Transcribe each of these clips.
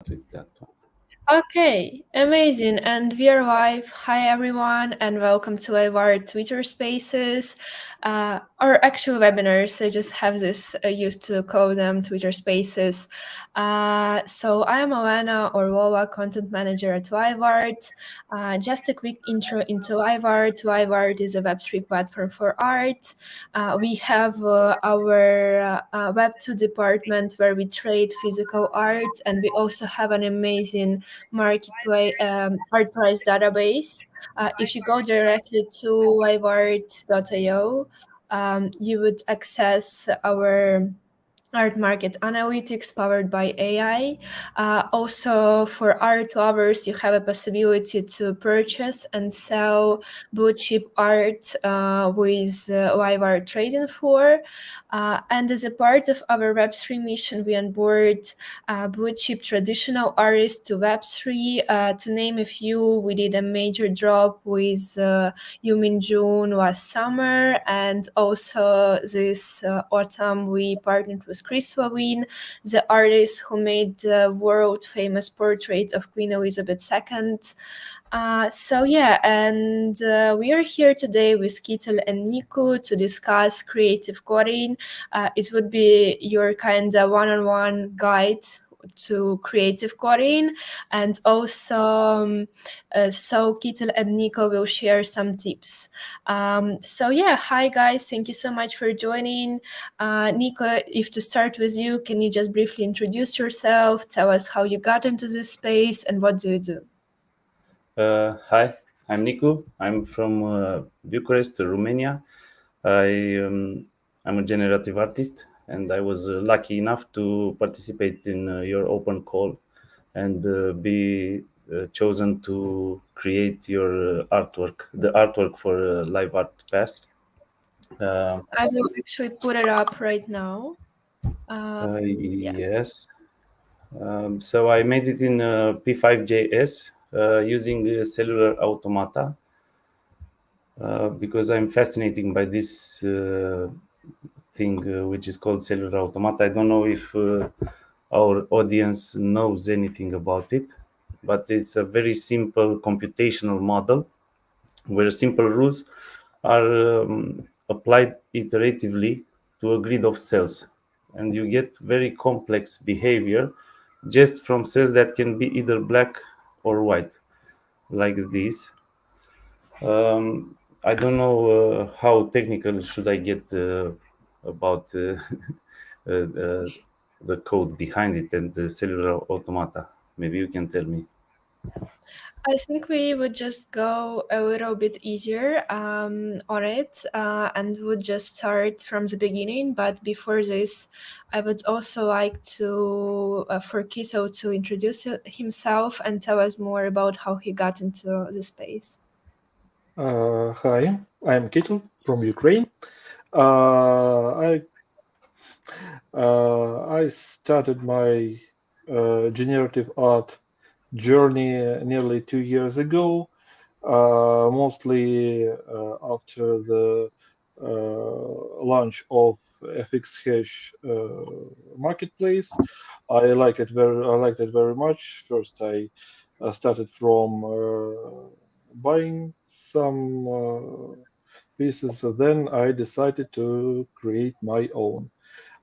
with that one. Okay, amazing. And we are live. Hi, everyone, and welcome to LiveArt Twitter Spaces, or actual webinars. I just have this used to call them Twitter Spaces. So I am Alana, or Lola, content manager at LiveArt. Just a quick intro into LiveArt. LiveArt is a Web3 platform for art. We have our Web2 department where we trade physical art, and we also have an amazing marketplace art price database. If you go directly to liveart.io, you would access our art market analytics powered by AI. Also, for art lovers, you have a possibility to purchase and sell blue chip art with live art trading floor. And as a part of our Web3 mission, we onboard blue chip traditional artists to Web3. To name a few, we did a major drop with Yumin June last summer, and also this autumn we partnered with Chris Wawin, the artist who made the world famous portrait of Queen Elizabeth II. So yeah, and we are here today with Kitel and Nicu to discuss creative coding. It would be your kind of one-on-one guide to creative coding, and also so Kitel and Nico will share some tips. So yeah, hi guys, thank you so much for joining. Nico, if to start with you, can you just briefly introduce yourself, tell us how you got into this space and what do you do? Hi, I'm Nicu. I'm from Bucharest, Romania. I'm a generative artist, and I was lucky enough to participate in your open call and be chosen to create your artwork, the artwork for LiveArt Pass. Uh, I will actually put it up right now. Yeah. yes. So I made it in P5.js using cellular automata. Because I'm fascinated by this thing which is called cellular automata. I don't know if our audience knows anything about it, but it's a very simple computational model where simple rules are applied iteratively to a grid of cells, and you get very complex behavior just from cells that can be either black or white, like this. I don't know how technical should I get about the code behind it and the cellular automata. Maybe you can tell me. I think we would just go a little bit easier on it and would just start from the beginning. But before this, I would also like to for Kiso to introduce himself and tell us more about how he got into the space. Hi, I'm Kitel from Ukraine. I I started my generative art journey nearly 2 years ago, mostly after the launch of FXHash marketplace. I liked it very much. First, I started from buying some pieces. Then I decided to create my own.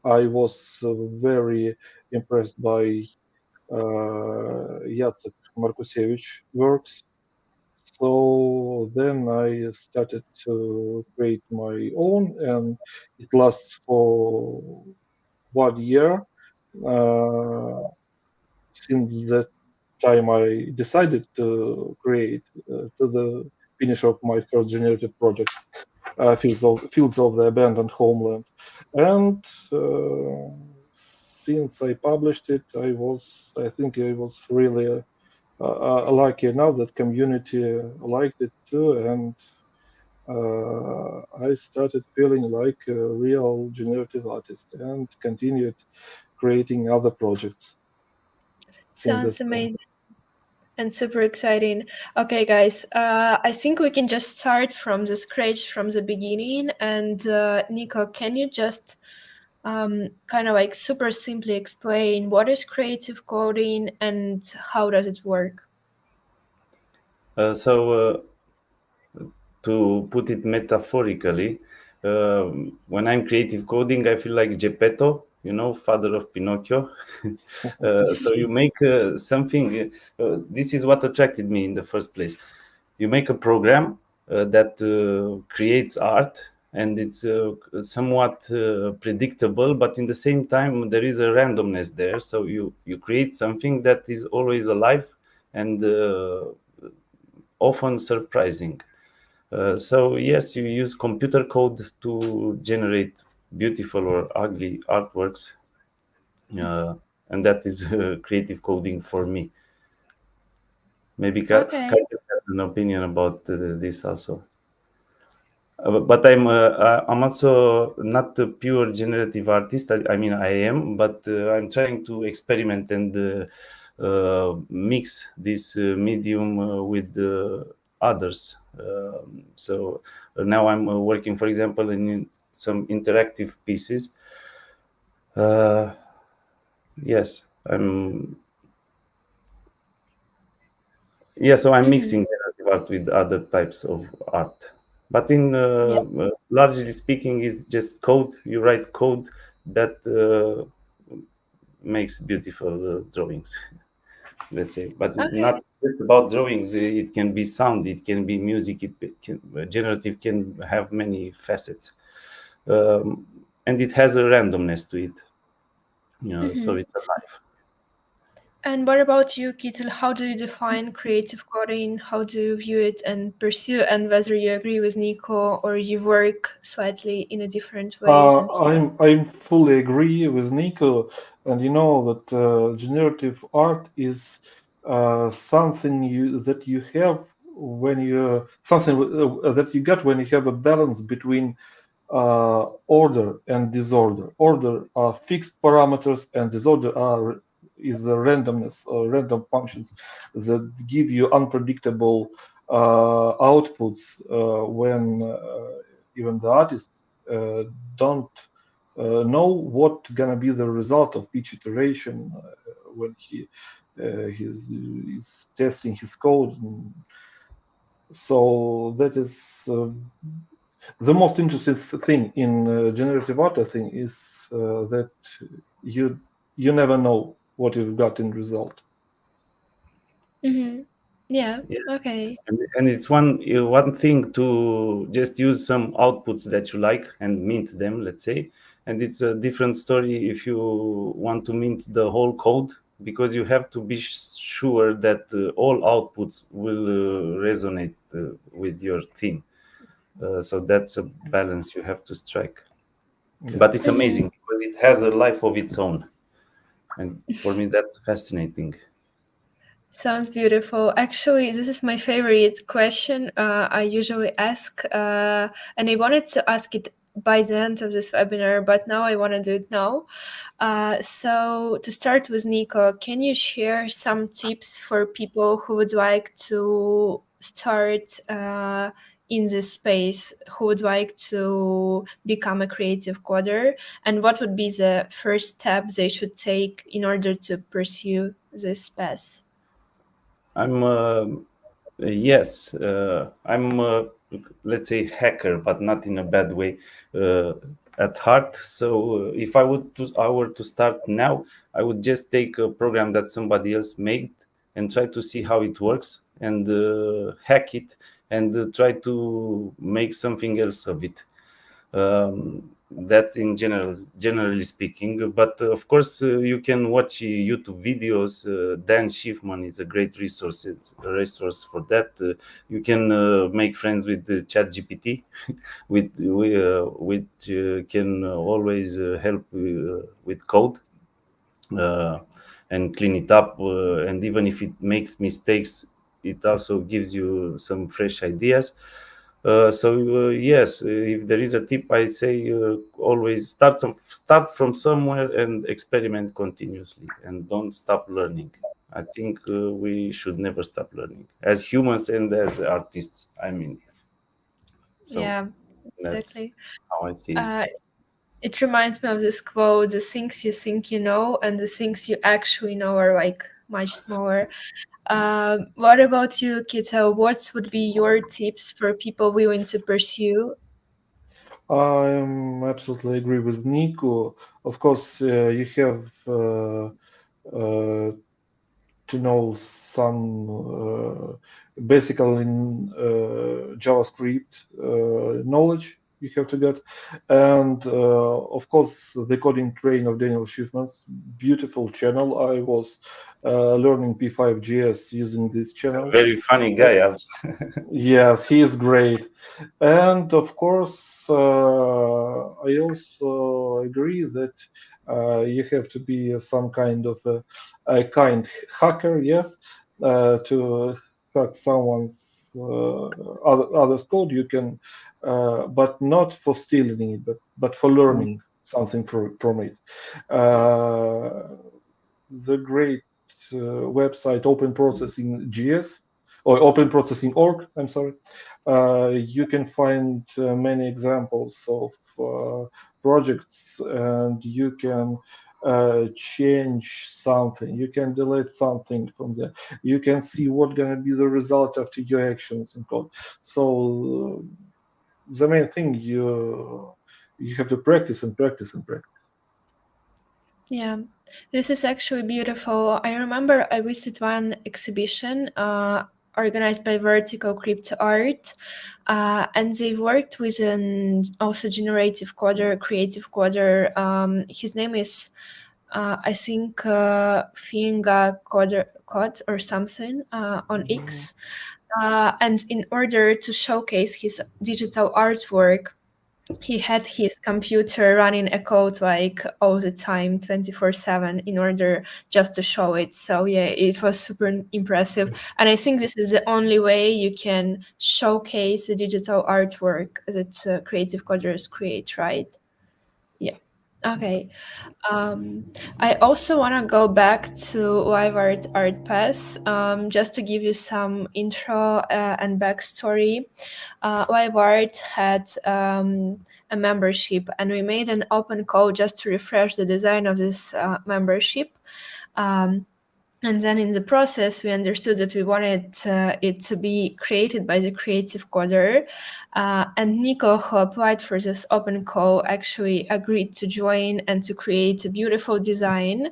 I was very impressed by Jacek Markusevich works. So then I started to create my own, and it lasts for 1 year. Since that time, I decided to create to the finish of my first generative project, Fields of the Abandoned Homeland, and since I published it, I think I was really lucky enough that community liked it too, and I started feeling like a real generative artist and continued creating other projects since that Sounds time. amazing and super exciting. Okay, guys, I think we can just start from the scratch from the beginning. And Nico, can you just kind of like super simply explain what is creative coding and how does it work? So to put it metaphorically, when I'm creative coding, I feel like Geppetto, father of Pinocchio. So you make something. This is what attracted me in the first place. You make a program that creates art, and it's somewhat predictable, but in the same time there is a randomness there. So you create something that is always alive and often surprising. So yes, you use computer code to generate beautiful or ugly artworks, and that is creative coding for me. Maybe Okay. Kaja has an opinion about this also. But I'm also not a pure generative artist. I mean, I am, but I'm trying to experiment and mix this medium with others. So now I'm working, for example, in some interactive pieces. Uh, yes, so I'm Mhm. mixing generative art with other types of art. But in Yeah. largely speaking, is just code. You write code that makes beautiful drawings. Let's say, but it's Okay. not just about drawings. It can be sound. It can be music. It can generative can have many facets, and it has a randomness to it. So Mhm. it's alive. And what about you, Kitel? How do you define creative coding? How do you view it and pursue? And whether you agree with Nico or you work slightly in a different ways? And here. I'm fully agree with Nico, and you know that generative art is something that you have when you something that you get when you have a balance between order and disorder. Order are fixed parameters, and disorder is the randomness or random functions that give you unpredictable outputs when even the artist don't know what gonna be the result of each iteration when he's testing his code. So that is the most interesting thing in generative art, I think, is that you you never know what you've got in result. Mm-hmm. Yeah. Yeah. Okay. And it's one thing to just use some outputs that you like and mint them, let's say, and it's a different story if you want to mint the whole code, because you have to be sure that all outputs will resonate with your theme. So that's a balance you have to strike. Yeah. But it's Mm-hmm. amazing because it has a life of its own, and for me that's fascinating. Sounds beautiful. Actually, this is my favorite question I usually ask, and I wanted to ask it by the end of this webinar, but now I want to do it now. So, to start with Nico, can you share some tips for people who would like to start in this space, who would like to become a creative coder, and what would be the first step they should take in order to pursue this path? I'm yes, I'm let's say hacker, but not in a bad way uh, at heart. So if I were to start now, I would just take a program that somebody else made and try to see how it works and hack it and try to make something else of it. That in generally speaking, but of course you can watch YouTube videos. Dan Schiffman is a great resource for that. You can make friends with chat gpt which can always help with code uh, and clean it up, and even if it makes mistakes, it also gives you some fresh ideas. So yes, if there is a tip, I say always start from somewhere and experiment continuously, and don't stop learning. I think we should never stop learning as humans and as artists. I mean, so Yeah, that's exactly. how I see it. Uh, It reminds me of this quote: the things you think you know and the things you actually know are like much smaller. What about you, Kitel? What would be your tips for people willing to pursue? I absolutely agree with Nico. Of course, you have to know some basically JavaScript knowledge you have to get, and of course the coding train of Daniel Schiffman's beautiful channel. I was learning P5.js using this channel. Very funny guy. Also. Yes, he is great. And of course, I also agree that you have to be some kind of a kind hacker, yes, to hack someone's other's code. You can, but not for stealing it, but for learning something from it. The great website Open Processing GS or Open Processing org, I'm sorry, you can find many examples of projects, and you can change something. You can delete something from there. You can see what's going to be the result after your actions in code. So the main thing you have to practice and practice and practice. Yeah, this is actually beautiful. I remember I visited one exhibition organized by Vertical Crypto Art, and they worked with an also generative coder, creative coder. His name is, I think, Finga Code or something on X. And in order to showcase his digital artwork, he had his computer running a code like all the time 24/7 in order just to show it. So yeah, it was super impressive, and I think this is the only way you can showcase the digital artwork that creative coders create, right? Yeah. Okay. I also want to go back to LiveArt Art Pass, just to give you some intro and backstory. LiveArt had a membership, and we made an open call just to refresh the design of this membership. And then in the process, we understood that we wanted it to be created by the creative coder. And Nico, who applied for this open call, actually agreed to join and to create a beautiful design.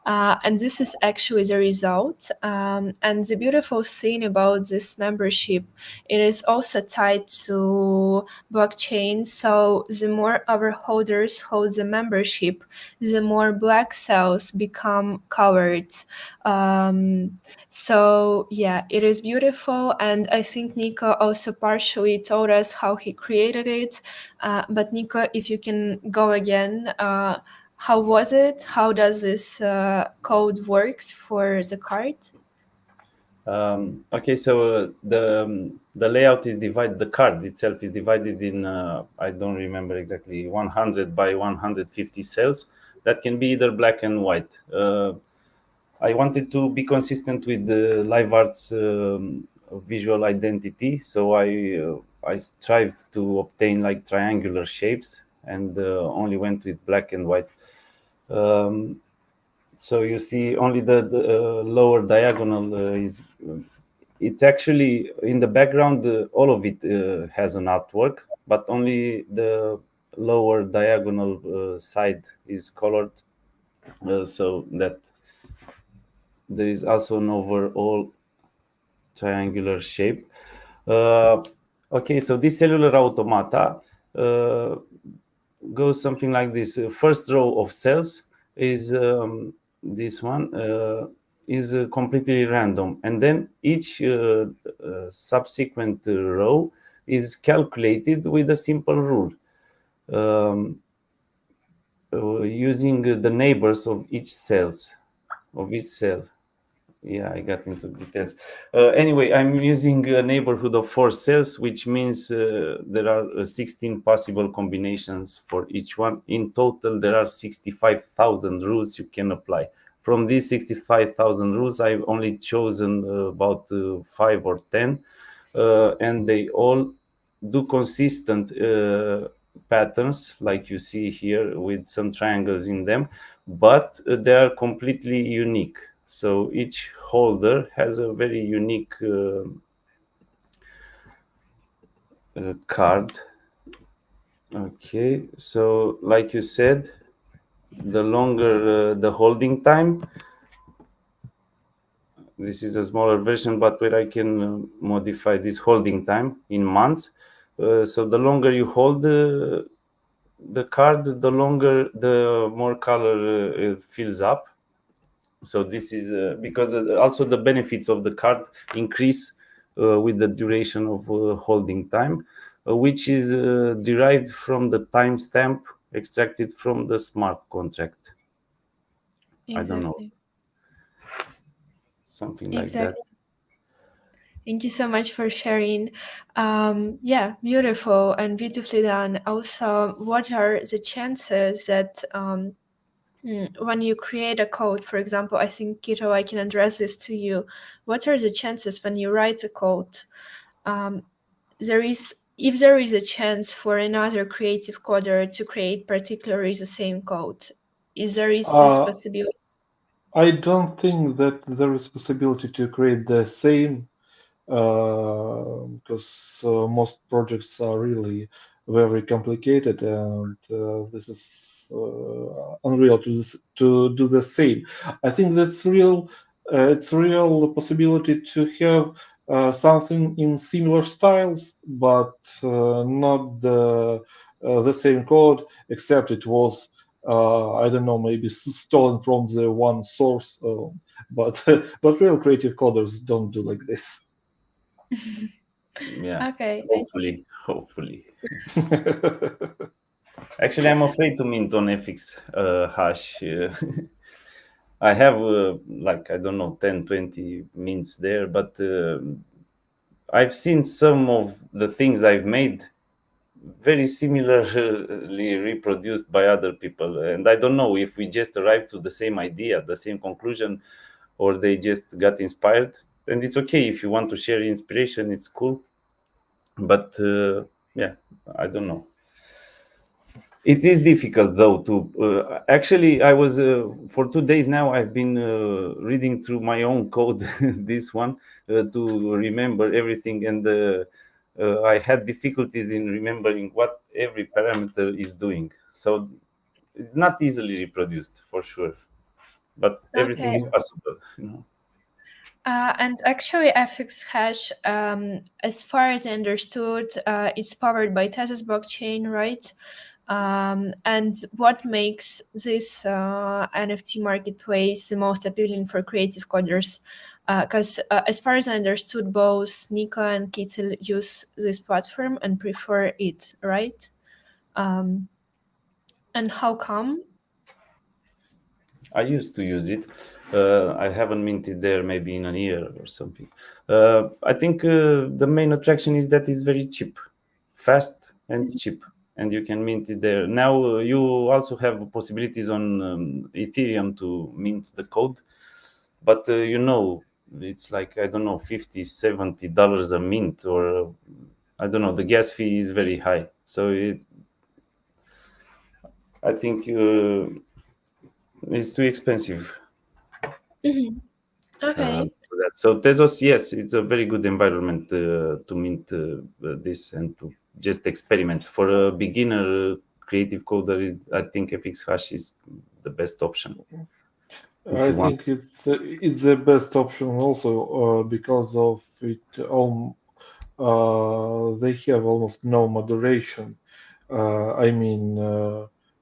And this is actually the result. And the beautiful thing about this membership, it is also tied to blockchain. So the more our holders hold the membership, the more black cells become covered. So yeah, it is beautiful, and I think Nico also partially told us how he created it. But Nico, if you can go again, how was it? How does this code works for the card? Okay, so the layout is divided. The card itself is divided in I don't remember exactly 100 by 150 cells that can be either black and white. I wanted to be consistent with the LiveArt's visual identity, so I strived to obtain like triangular shapes and only went with black and white. So you see only the lower diagonal is it's actually in the background, all of it has an artwork, but only the lower diagonal side is colored, so that there is also an overall triangular shape. Okay, so this cellular automata goes something like this. First row of cells is this one is completely random, and then each subsequent row is calculated with a simple rule, using the neighbors of each cell. Yeah, I got into details. Anyway, I'm using a neighborhood of 4 cells, which means there are 16 possible combinations for each one. In total, there are 65,000 rules you can apply. From these 65,000 rules, I've only chosen about 5 or 10, and they all do consistent patterns like you see here with some triangles in them, but they are completely unique. So each holder has a very unique card. Okay, so like you said, the longer the holding time, this is a smaller version, but where I can modify this holding time in months. So the longer you hold the card, the more color it fills up. So this is because also the benefits of the card increase with the duration of holding time, which is derived from the timestamp extracted from the smart contract. Exactly. I don't know, something like Exactly. that. Thank you so much for sharing. Yeah, beautiful and beautifully done. Also, what are the chances that when you create a code, for example, I think, Kito, I can address this to you. What are the chances when you write a code? If there is a chance for another creative coder to create particularly the same code, is there this possibility? I don't think that there is possibility to create the same because most projects are really very complicated, and this is unreal to do the same. I think that's real. It's real possibility to have something in similar styles, but not the same code, except it was I don't know, maybe stolen from the one source. But but real creative coders don't do like this. Yeah, Okay, hopefully. Actually, I'm afraid to mint on FX hash. I have like, I don't know, 10, 20 mints there, but I've seen some of the things I've made very similarly reproduced by other people. And I don't know if we just arrived to the same idea, the same conclusion, or they just got inspired. And it's okay if you want to share inspiration, it's cool. But yeah, I don't know. It is difficult though to actually. I was for 2 days now. I've been reading through my own code, this one, to remember everything, and I had difficulties in remembering what every parameter is doing. So it's not easily reproduced for sure, but everything is okay. possible. You know? And actually, FX Hash, as far as I understood, it's powered by Tezos blockchain, right? And what makes this NFT marketplace the most appealing for creative coders? Because as far as I understood, both Nico and Kitel use this platform and prefer it, right? And how come? I used to use it. I haven't minted there maybe in a year or something. I think the main attraction is that it's very cheap, fast and cheap, and you can mint it there. Now you also have possibilities on Ethereum to mint the code, but it's like, I don't know, $50-$70 a mint, or I don't know. The gas fee is very high, so I think it's too expensive. Okay. For that. So Tezos, yes, it's a very good environment to mint this and to just experiment. For a beginner creative coder, I think FX Hash is the best option if I you want. think it's the best option also because of it. They have almost no moderation. I mean,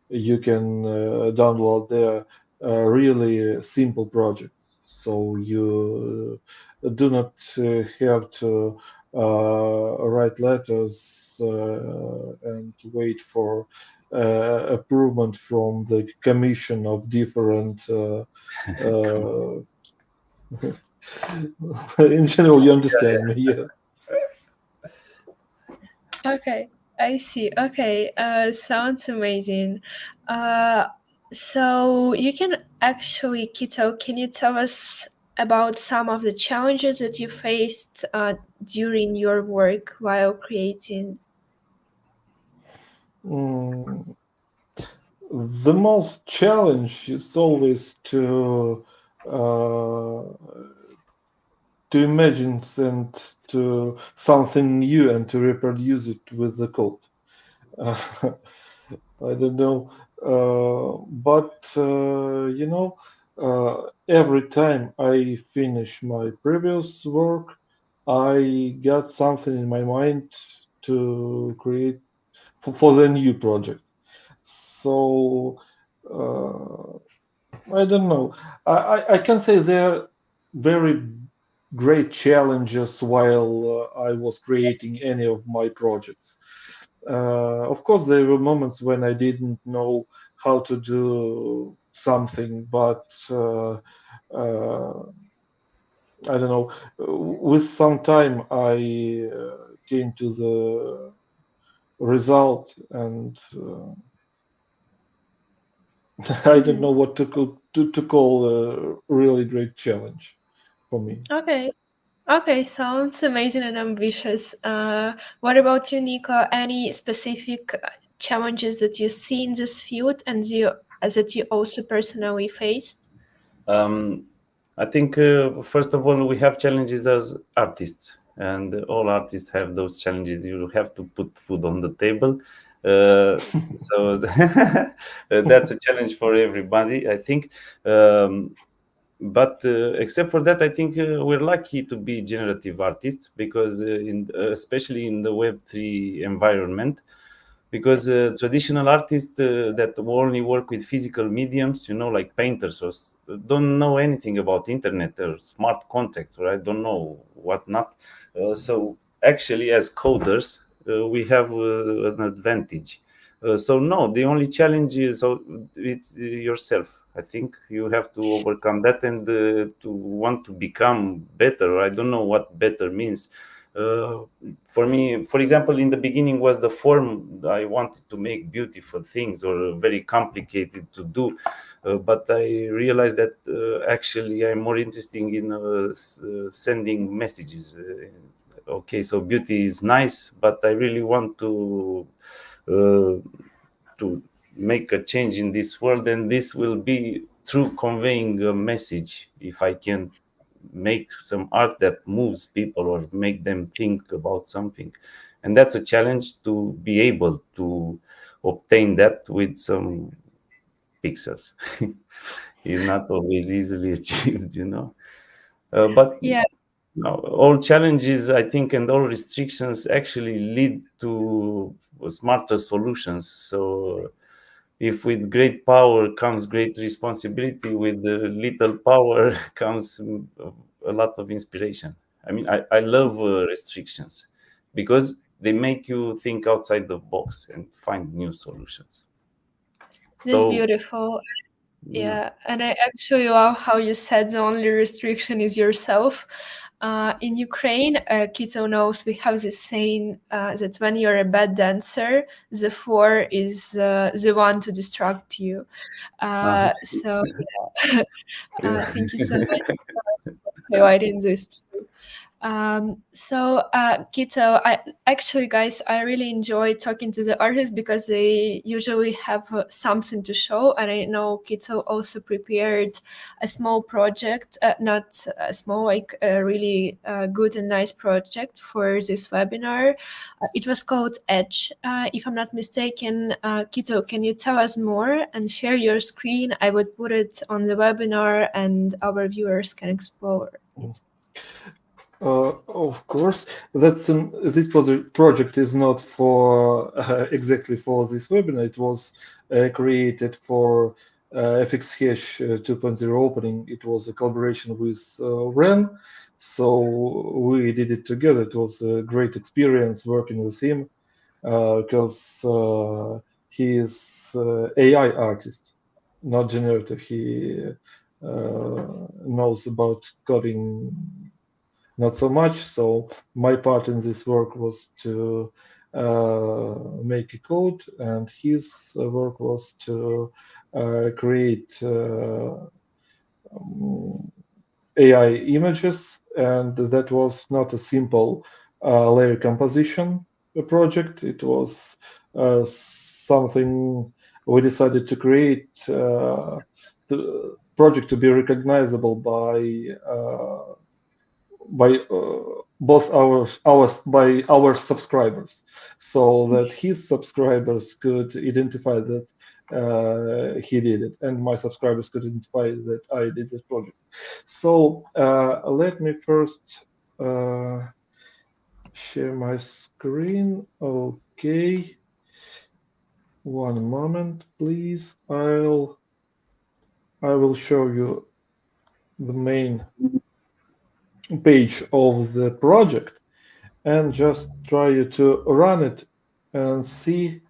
you can download their really simple projects, so you do not have to write letters and wait for approval from the commission of different. In general, you understand me, yeah. Okay, I see. Okay, sounds amazing. So you can actually, Kito, can you tell us about some of the challenges that you faced during your work while creating? The most challenge is always to imagine and to something new and to reproduce it with the code. I don't know, but every time I finish my previous work, I got something in my mind to create for the new project. So I don't know. I can say there are very great challenges while I was creating any of my projects. Of course, there were moments when I didn't know how to do something, but I don't know. With some time, I came to the result, and I don't know what to call a really great challenge for me. Okay, sounds amazing and ambitious. What about you, Nico? Any specific challenges that you see in this field and that you also personally faced? I think first of all we have challenges as artists, and all artists have those challenges. You have to put food on the table, so that's a challenge for everybody, I think. But except for that, I think we're lucky to be generative artists because, especially in the Web3 environment, because traditional artists that only work with physical mediums, like painters, don't know anything about internet or smart contracts, or I don't know what not. So actually, as coders, we have an advantage. So no, the only challenge is it's yourself. I think you have to overcome that and to want to become better. I don't know what better means. For me, for example, in the beginning was the form. I wanted to make beautiful things or very complicated to do, but I realized that actually I'm more interested in sending messages. Okay, so beauty is nice, but I really want uh, to make a change in this world, and this will be through conveying a message. If I can make some art that moves people or make them think about something, and that's a challenge to be able to obtain that with some pixels. Is not always easily achieved, but Yeah. no, all challenges, I think, and all restrictions actually lead to smarter solutions. So if with great power comes great responsibility, with little power comes a lot of inspiration. I mean, I love restrictions because they make you think outside the box and find new solutions. That's So beautiful. yeah. Yeah, and I actually love how you said the only restriction is yourself. In Ukraine, Kitel knows we have this saying that when you're a bad dancer, the four is the one to distract you. So thank you so much for highlighting this. Kito, guys, I really enjoy talking to the artists because they usually have something to show. And I know Kito also prepared a small project, not a small, like a really good and nice project for this webinar. It was called Edge, if I'm not mistaken. Kito, can you tell us more and share your screen? I would put it on the webinar and our viewers can explore it. Of course, this project is not for exactly for this webinar. It was created for FXHash 2.0 opening. It was a collaboration with Ren, so we did it together. It was a great experience working with him because he is AI artist, not generative. He knows about coding not so much. So my part in this work was to make a code, and his work was to create AI images, and that was not a simple layer composition project. It was something we decided to create the project to be recognizable by both our subscribers, so that his subscribers could identify that he did it, and my subscribers could identify that I did this project. So let me first share my screen. Okay, one moment, please. I will show you the main page of the project and just try to run it and see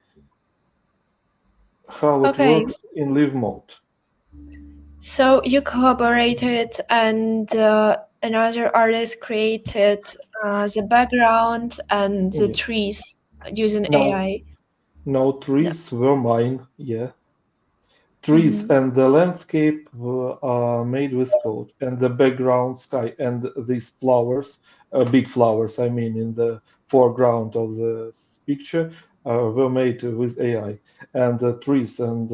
how it works in live mode. So you collaborated and another artist created the background and the trees using AI. No, trees were mine, yeah. Trees and the landscape are made with code, and the background sky and these flowers, big flowers, I mean, in the foreground of the picture, were made with AI, and the trees and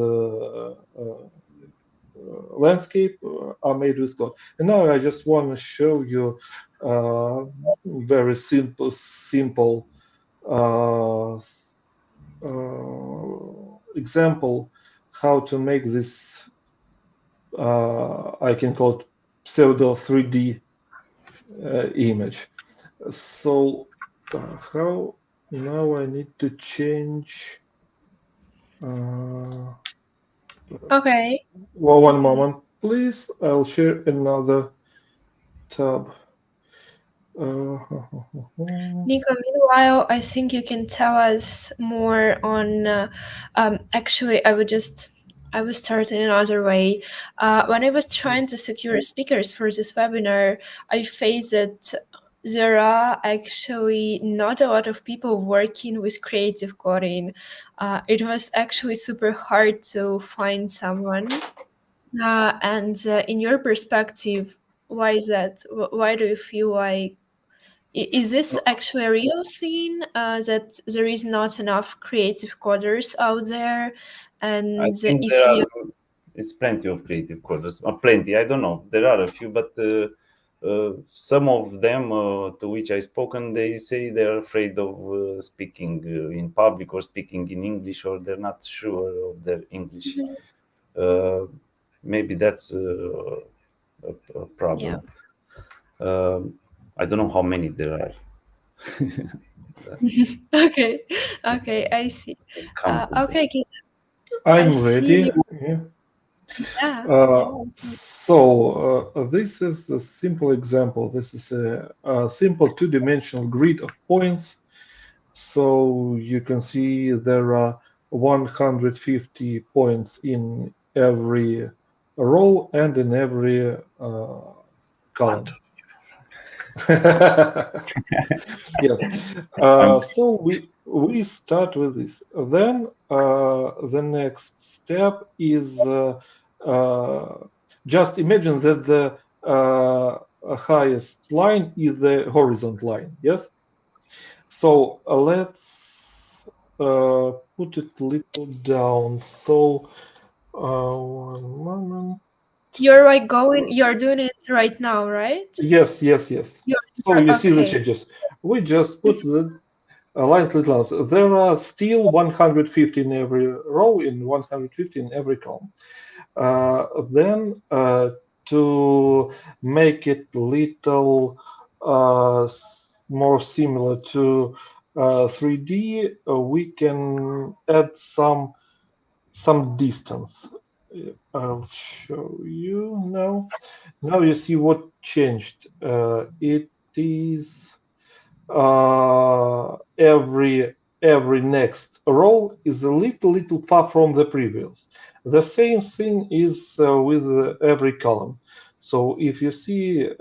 landscape are made with code. And now I just want to show you very simple example how to make this I can call it pseudo 3D image. So how now I need to change Okay. well, one moment please. I'll share another tab. Nico, meanwhile, I think you can tell us more on. Actually, I will start in another way. When I was trying to secure speakers for this webinar, I faced that there are actually not a lot of people working with creative coding. It was actually super hard to find someone. And in your perspective, why is that? Why do you feel like is this actually a real thing that there is not enough creative coders out there? And I think if you it's plenty of creative coders. Plenty, I don't know. There are a few, but some of them to which I spoken, they say they're afraid of speaking in public or speaking in English, or they're not sure of their English. Maybe that's a problem. I don't know how many there are. okay, I see. Okay, I'm I ready. see. Yeah. So this is a simple example. This is a simple two-dimensional grid of points. So you can see there are 150 points in every row and in every column. Yeah. So we start with this. Then the next step is just imagine that the highest line is the horizontal line. Yes. So let's put it a little down. So one moment. You're like you're doing it right now, right? Yes. So you see the changes. We just put the lines little. There are still 150 in every row and 150 in every column. Then to make it little more similar to 3D, we can add some distance. I'll show you now. Now you see what changed. It is every next row is a little far from the previous. The same thing is with every column. So if you see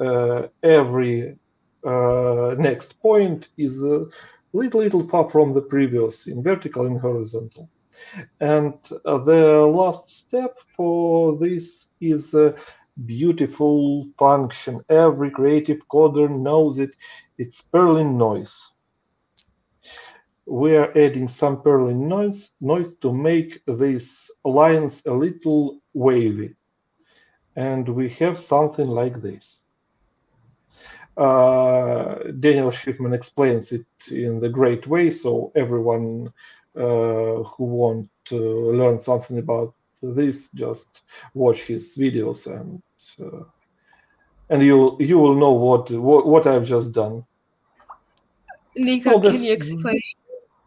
every next point is a little far from the previous in vertical and horizontal. And the last step for this is a beautiful function. Every creative coder knows it. It's Berlin noise. we are adding some Perlin noise to make these lines a little wavy. And we have something like this. Daniel Schiffman explains it in the great way, so everyone who want to learn something about this, just watch his videos, and you will know what I've just done. Nico, can you explain?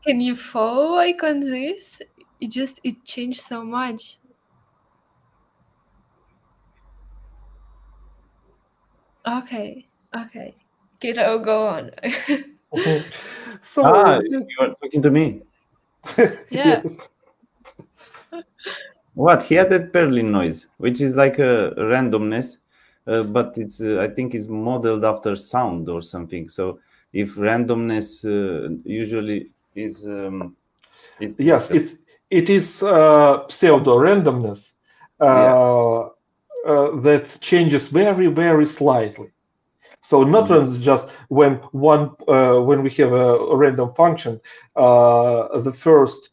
Can you follow like on this? It changed so much. Okay. Kitel, go on. So you are talking to me. Yeah. Yes. What he added Perlin noise, which is like a randomness, but it's I think is modeled after sound or something. So if randomness usually is, it's Yes, like it is pseudo randomness that changes very slightly. So not just when we have a random function, the first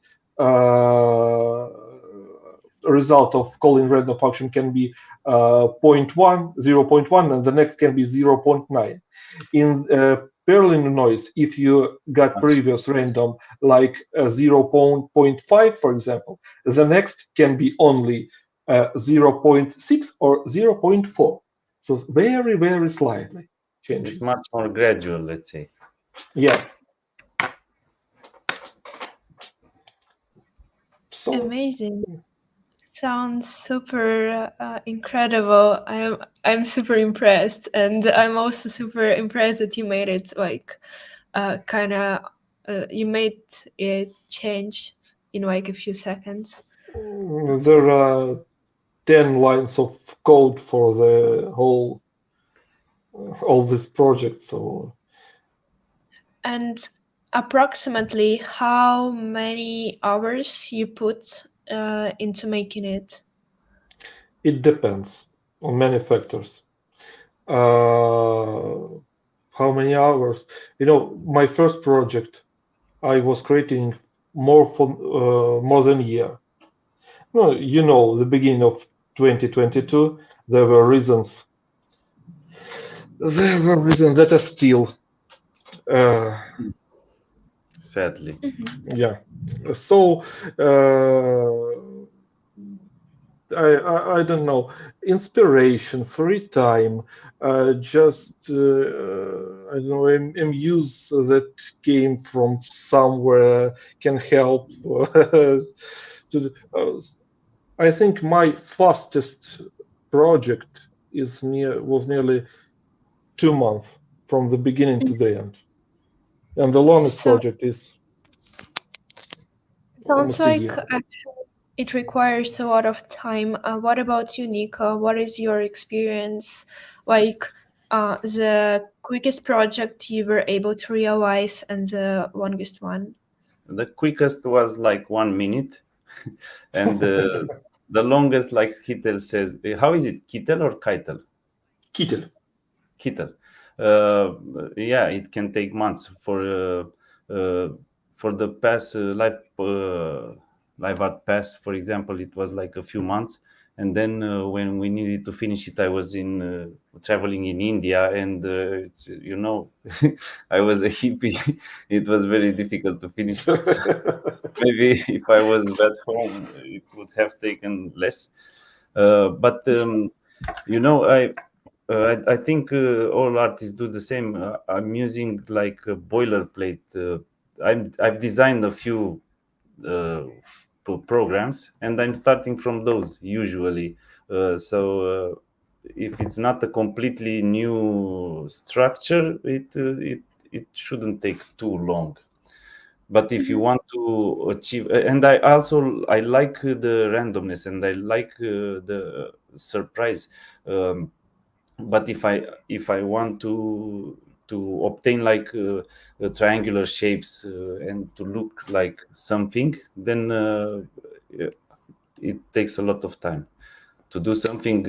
result of calling random function can be 0.1, 0.1, and the next can be 0.9. In Perlin noise, if you got previous random like 0.5, for example, the next can be only 0.6 or 0.4. So very slightly changing. It's much more gradual, let's say. Yeah. So amazing. Sounds super incredible. I'm super impressed, and I'm also super impressed that you made it like you made it change in like a few seconds. There are 10 lines of code for the all this project. So. And approximately how many hours you put into making it? It depends on many factors. How many hours? My first project, I was creating more than a year. No, the beginning of 2022, there were reasons that are still. Sadly. Yeah. So I don't know, inspiration, free time, just I don't know, muse that came from somewhere can help. I think my fastest project was nearly 2 months from the beginning to the end, and the longest project is. Sounds like actually it requires a lot of time. What about you, Nico? What is your experience like? The quickest project you were able to realize and the longest one? The quickest was like 1 minute, and the longest, like Kitel says, how is it, Kitel or Kitel? Kitel. Yeah, it can take months for the pass LiveArt Pass, for example. It was like a few months, and then when we needed to finish it, I was in traveling in India, and it's, I was a hippie. It was very difficult to finish it. So maybe if I was at home, it would have taken less. But I think all artists do the same. I'm using like a boilerplate. I've designed a few programs, and I'm starting from those usually. So if it's not a completely new structure, it shouldn't take too long. But if you want to achieve, and I like the randomness, and I like the surprise. But if I want to obtain like triangular shapes and to look like something, then it takes a lot of time to do something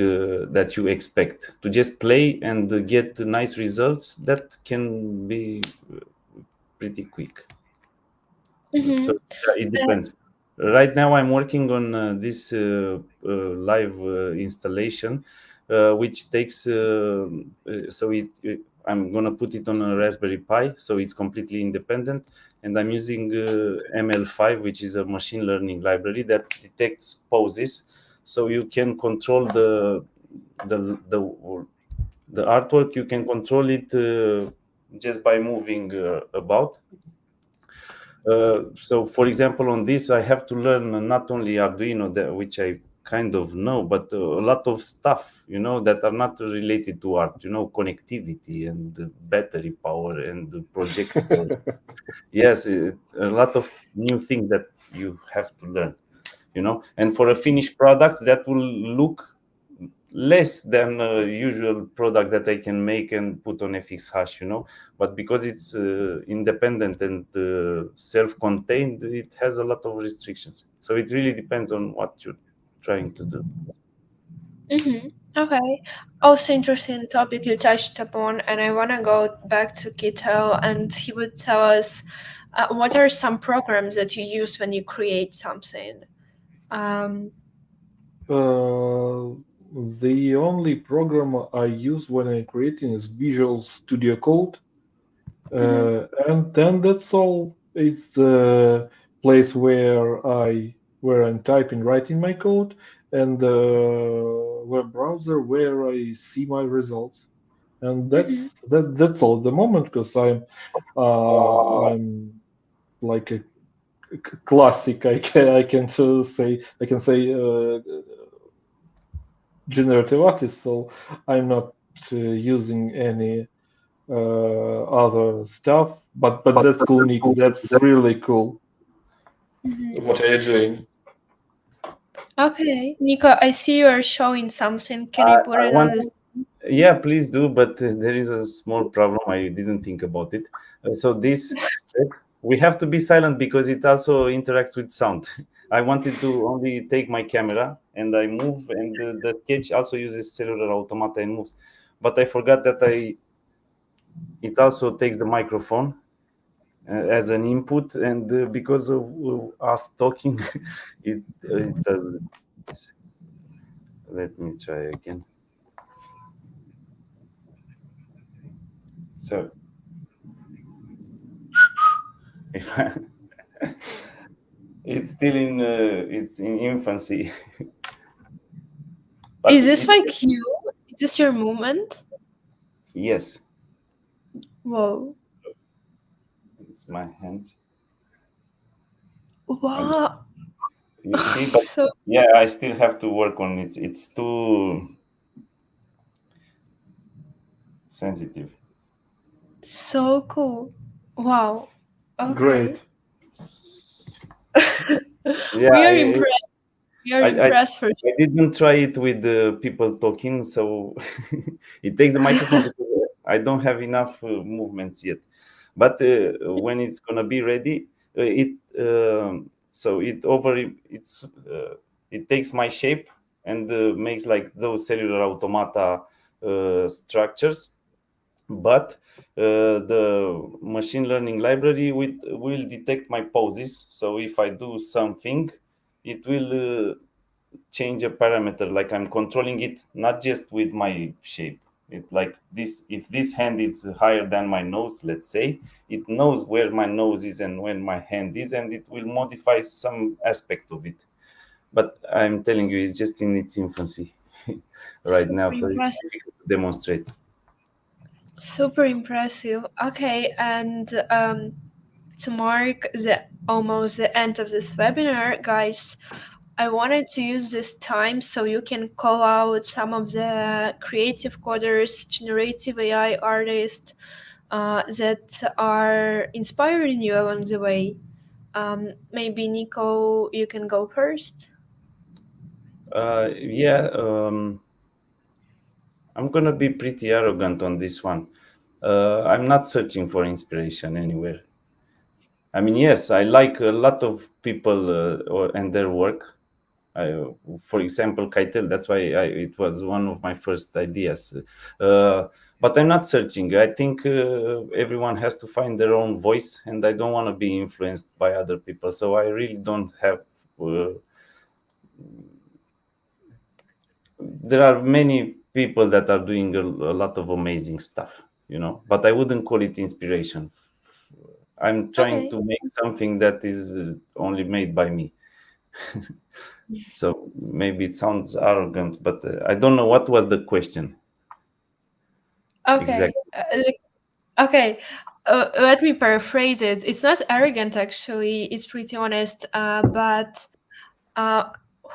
that you expect. To just play and get nice results, that can be pretty quick. So it depends. Right now, I'm working on this live installation, which takes. I'm gonna put it on a Raspberry Pi, so it's completely independent. And I'm using ML5, which is a machine learning library that detects poses, so you can control the the the artwork. You can control it just by moving about. So, for example, on this, I have to learn not only Arduino, which I kind of know, but a lot of stuff, that are not related to art. Connectivity and battery power and the projector. Yes, a lot of new things that you have to learn. And for a finished product that will look less than a usual product that I can make and put on FX hash, but because it's independent and self-contained, it has a lot of restrictions. So it really depends on what you're trying to do. Okay. Also interesting topic you touched upon, and I want to go back to Kitel, and he would tell us what are some programs that you use when you create something. The only program I use when I'm creating is Visual Studio Code, and then that's all. It's the place where I'm typing, writing my code, and the web browser where I see my results, and that's all at the moment, because I'm like a classic. I can say generative artist, so I'm not using any other stuff. But that's cool, Nick. That's really cool. What are you doing? Okay, Nico, I see you are showing something. Can you put it on this? Yeah, please do, but there is a small problem. I didn't think about it. So this step, we have to be silent because it also interacts with sound. I wanted to only take my camera and I move, and the sketch also uses cellular automata and moves. But I forgot that it also takes the microphone as an input, and because of us talking, it doesn't. Let me try again. So if it's still in infancy. But Is this like you? Is this your movement? Yes, Whoa. it's my hands. Wow. You see, but So yeah, I still have to work on it. It's too sensitive. so cool. Wow. Okay. Great. Yeah, We are impressed. We are impressed for I didn't try it with the people talking, so it takes the microphone because I don't have enough movements yet. But when it's gonna be ready, so it takes my shape and makes like those cellular automata structures. But the machine learning library will detect my poses. So if I do something, it will change a parameter, like I'm controlling it not just with my shape. It like this, if this hand is higher than my nose, let's say, it knows where my nose is and when my hand is, and it will modify some aspect of it. But I'm telling you, it's just in its infancy right now, so it's difficult to demonstrate. Super impressive. Okay, and to mark almost the end of this webinar, guys, I wanted to use this time so you can call out some of the creative coders, generative AI artists that are inspiring you along the way. Maybe Nico, you can go first. Yeah, I'm gonna be pretty arrogant on this one. I'm not searching for inspiration anywhere. I mean, yes, I like a lot of people and their work, For example, Kitel. That's why it was one of my first ideas. But I'm not searching. I think everyone has to find their own voice, and I don't want to be influenced by other people. So I really don't have. There are many people that are doing a lot of amazing stuff, but I wouldn't call it inspiration. I'm trying to make something that is only made by me. So maybe it sounds arrogant, but I don't know what was the question. Okay. Exactly. Okay. Let me paraphrase it. It's not arrogant, actually. It's pretty honest. But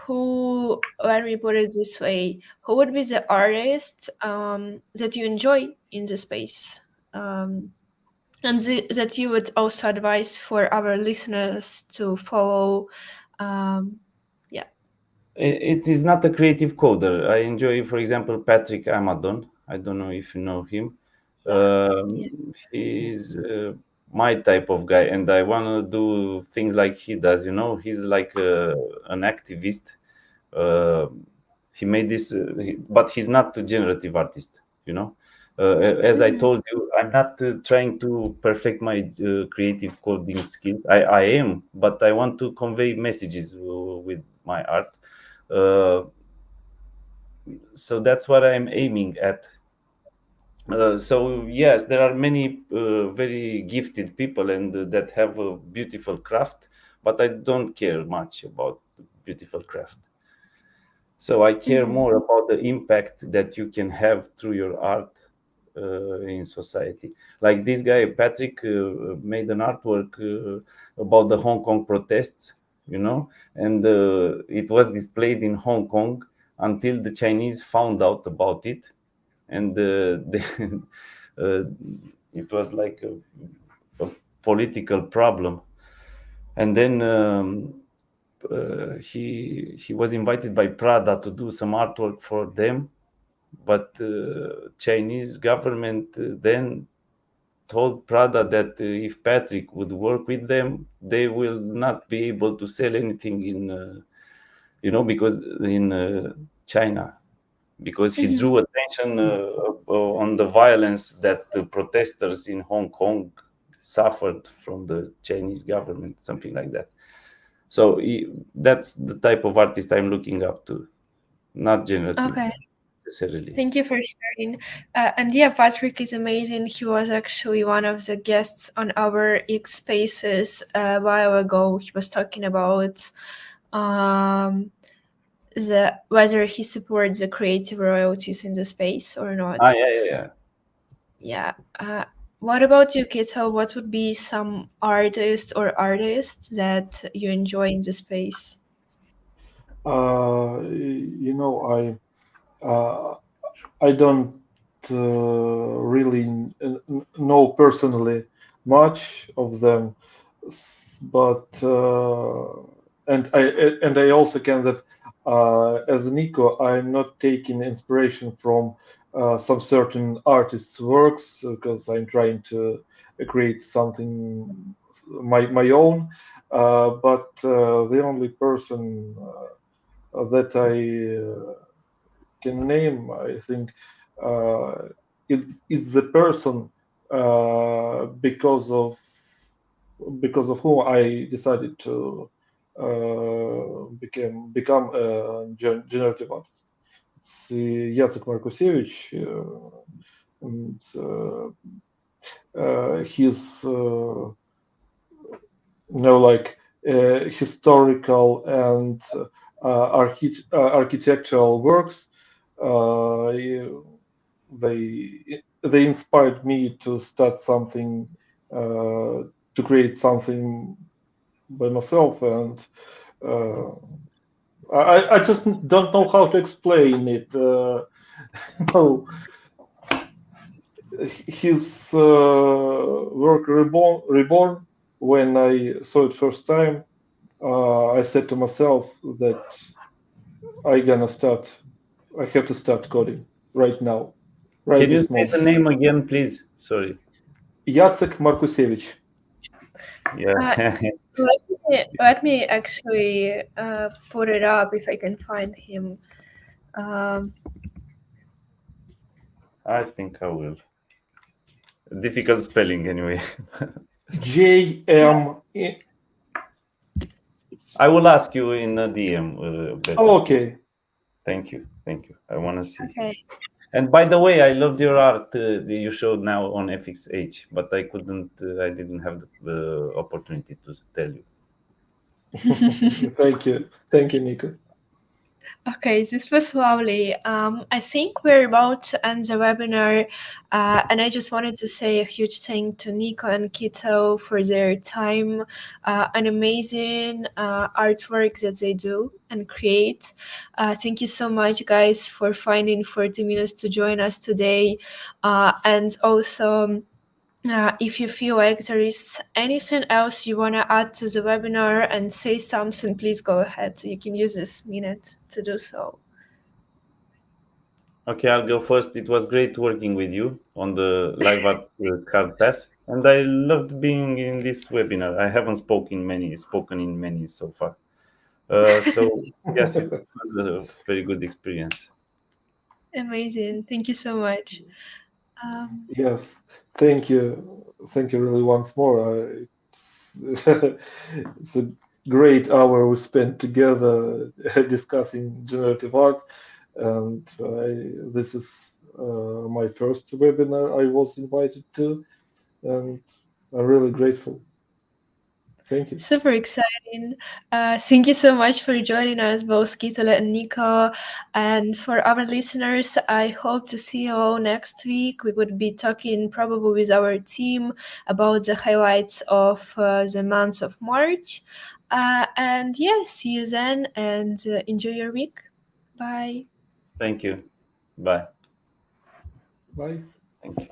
who, let me put it this way, who would be the artist that you enjoy in the space? And that you would also advise for our listeners to follow? Yeah. It is not a creative coder. I enjoy, for example, Patrick Amadon. I don't know if you know him. He's my type of guy, and I want to do things like he does. He's like an activist. He made this, but he's not a generative artist. As I told you, I'm not trying to perfect my creative coding skills. I am, but I want to convey messages with my art. So that's what I'm aiming at. So yes, there are many very gifted people and that have a beautiful craft, but I don't care much about beautiful craft. So I care more about the impact that you can have through your art in society. Like this guy Patrick made an artwork about the Hong Kong protests, and it was displayed in Hong Kong until the Chinese found out about it, and it was like a political problem. And then he was invited by Prada to do some artwork for them, but Chinese government then told Prada that if Patrick would work with them, they will not be able to sell anything in because in China, because he drew attention on the violence that the protesters in Hong Kong suffered from the Chinese government, something like that. So that's the type of artist I'm looking up to, not generative necessarily. Thank you for sharing. And yeah, Patrick is amazing. He was actually one of the guests on our X Spaces a while ago. He was talking about whether he supports the creative royalties in the space or not. Yeah. What about you, Kitel? What would be some artists that you enjoy in the space? I don't really know personally much of them, but and I also can that as Nico, I'm not taking inspiration from some certain artists' works because I'm trying to create something my own. But the only person that I can name, I think, it's the person because of whom I decided to become a generative artist. It's Jacek Markusevich, and his historical and architectural works. They inspired me to start something, to create something by myself, and I just don't know how to explain it. His work reborn. When I saw it first time, I said to myself that I have to start coding right now. Right. Can you say the name again, please? Sorry. Jacek Markusevich. Yeah. Let me actually put it up if I can find him. I think I will. Difficult spelling anyway. JM. I will ask you in a DM. Better. Okay. Thank you. I want to see. Okay. And by the way, I loved your art that you showed now on FXH, but I couldn't. I didn't have the opportunity to tell you. Thank you, Nico. Okay, this was lovely. I think we're about to end the webinar, and I just wanted to say a huge thank to Nico and Kitel for their time, an amazing artwork that they do and create. Thank you so much, guys, for finding 40 minutes to join us today, and also. If you feel like there is anything else you want to add to the webinar and say something, please go ahead. You can use this minute to do so. Okay, I'll go first. It was great working with you on the LiveArt Pass, and I loved being in this webinar. I haven't spoken in many so far. So yes, it was a very good experience. Amazing. Thank you so much. Yes, thank you really once more. It's a great hour we spent together discussing generative art, and this is my first webinar I was invited to, and I'm really grateful. Thank you. Super exciting. Thank you so much for joining us, both Kitel and Nico. And for our listeners, I hope to see you all next week. We would be talking probably with our team about the highlights of the month of March. And yeah, see you then and enjoy your week. Bye. Thank you. Bye. Bye. Thank you.